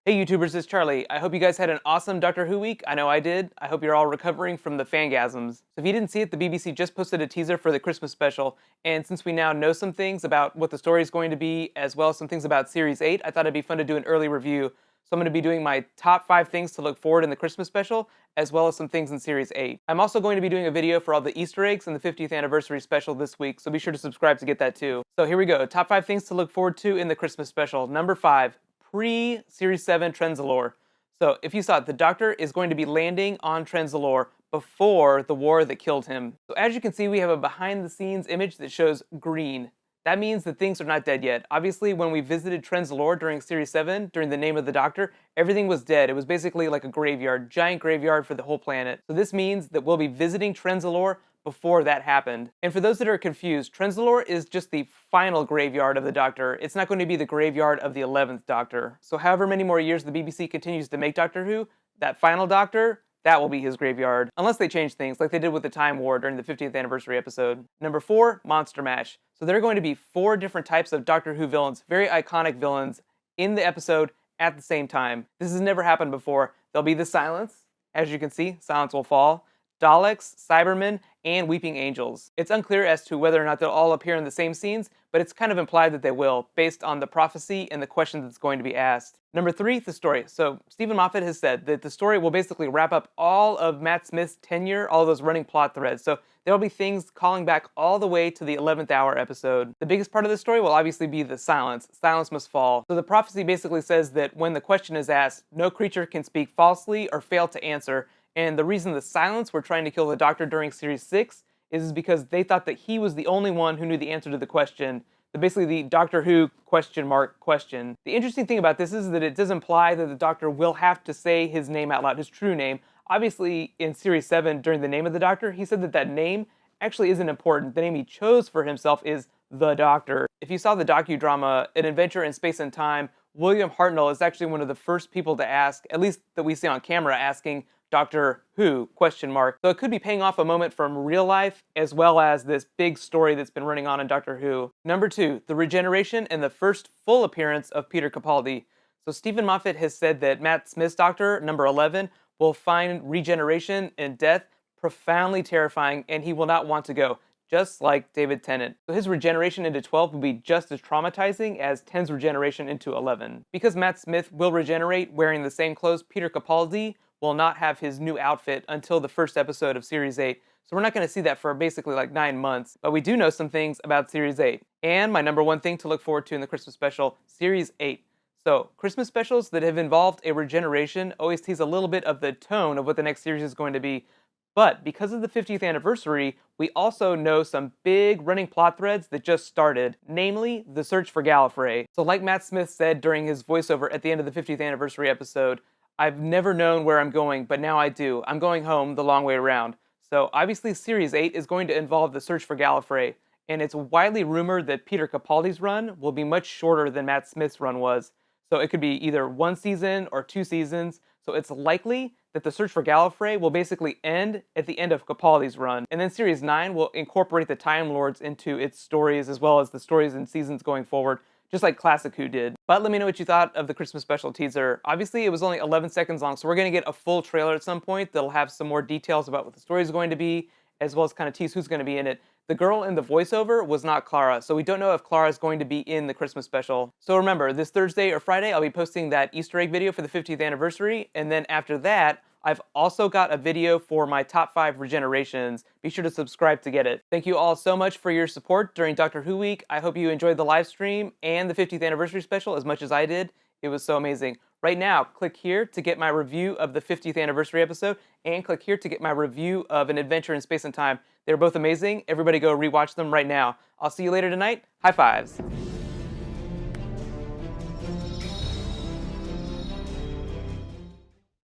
Hey YouTubers, it's Charlie. I hope you guys had an awesome Doctor Who week. I know I did. I hope you're all recovering from the fangasms. So if you didn't see it, the BBC just posted a teaser for the Christmas special, and since we now know some things about what the story is going to be, as well as some things about Series 8, I thought it'd be fun to do an early review. So I'm going to be doing my top 5 things to look forward in the Christmas special, as well as some things in Series 8. I'm also going to be doing a video for all the Easter eggs in the 50th anniversary special this week, so be sure to subscribe to get that too. So here we go, top 5 things to look forward to in the Christmas special. Number 5. Pre-Series 7 Trenzalore. So if you saw it, the Doctor is going to be landing on Trenzalore before the war that killed him. So as you can see, we have a behind-the-scenes image that shows green. That means that things are not dead yet. Obviously, when we visited Trenzalore during Series 7, during the Name of the Doctor, everything was dead. It was basically like a graveyard, giant graveyard for the whole planet. So this means that we'll be visiting Trenzalore before that happened. And for those that are confused, Trenzalore is just the final graveyard of the Doctor. It's not going to be the graveyard of the 11th Doctor. So however many more years the BBC continues to make Doctor Who, that final Doctor, that will be his graveyard. Unless they change things, like they did with the Time War during the 50th anniversary episode. Number 4, Monster Mash. So there are going to be 4 different types of Doctor Who villains, very iconic villains, in the episode at the same time. This has never happened before. There'll be the Silence. As you can see, Silence will fall. Daleks, Cybermen, and Weeping Angels. It's unclear as to whether or not they'll all appear in the same scenes, but it's kind of implied that they will, based on the prophecy and the question that's going to be asked. Number 3, the story. So Stephen Moffat has said that the story will basically wrap up all of Matt Smith's tenure, all those running plot threads. So there will be things calling back all the way to the 11th hour episode. The biggest part of the story will obviously be the silence. Silence must fall. So the prophecy basically says that when the question is asked, no creature can speak falsely or fail to answer. And the reason the Silence were trying to kill the Doctor during Series 6 is because they thought that he was the only one who knew the answer to the question. Basically the Doctor Who question. The interesting thing about this is that it does imply that the Doctor will have to say his name out loud, his true name. Obviously in Series 7, during the Name of the Doctor, he said that that name actually isn't important. The name he chose for himself is the Doctor. If you saw the docudrama An Adventure in Space and Time, William Hartnell is actually one of the first people to ask, at least that we see on camera, asking Doctor Who? So it could be paying off a moment from real life as well as this big story that's been running on in Doctor Who. Number 2, the regeneration and the first full appearance of Peter Capaldi. So Stephen Moffat has said that Matt Smith's Doctor, number 11, will find regeneration and death profoundly terrifying and he will not want to go, just like David Tennant. So his regeneration into 12 will be just as traumatizing as 10's regeneration into 11. Because Matt Smith will regenerate wearing the same clothes, Peter Capaldi will not have his new outfit until the first episode of Series 8. So we're not going to see that for basically like 9 months. But we do know some things about Series 8. And my number 1 thing to look forward to in the Christmas special, Series 8. So Christmas specials that have involved a regeneration always tease a little bit of the tone of what the next series is going to be. But because of the 50th anniversary, we also know some big running plot threads that just started, namely the search for Gallifrey. So like Matt Smith said during his voiceover at the end of the 50th anniversary episode, I've never known where I'm going, but now I do. I'm going home the long way around. So obviously Series 8 is going to involve the search for Gallifrey, and it's widely rumored that Peter Capaldi's run will be much shorter than Matt Smith's run was. So it could be either 1 season or 2 seasons, so it's likely that the search for Gallifrey will basically end at the end of Capaldi's run. And then Series 9 will incorporate the Time Lords into its stories as well as the stories and seasons going forward, just like Classic Who did. But let me know what you thought of the Christmas special teaser. Obviously, it was only 11 seconds long, so we're going to get a full trailer at some point that'll have some more details about what the story is going to be, as well as kind of tease who's going to be in it. The girl in the voiceover was not Clara, so we don't know if Clara is going to be in the Christmas special. So remember, this Thursday or Friday, I'll be posting that Easter egg video for the 50th anniversary, and then after that, I've also got a video for my top 5 regenerations. Be sure to subscribe to get it. Thank you all so much for your support during Doctor Who week. I hope you enjoyed the live stream and the 50th anniversary special as much as I did. It was so amazing. Right now, click here to get my review of the 50th anniversary episode, and click here to get my review of An Adventure in Space and Time. They're both amazing. Everybody go rewatch them right now. I'll see you later tonight. High fives.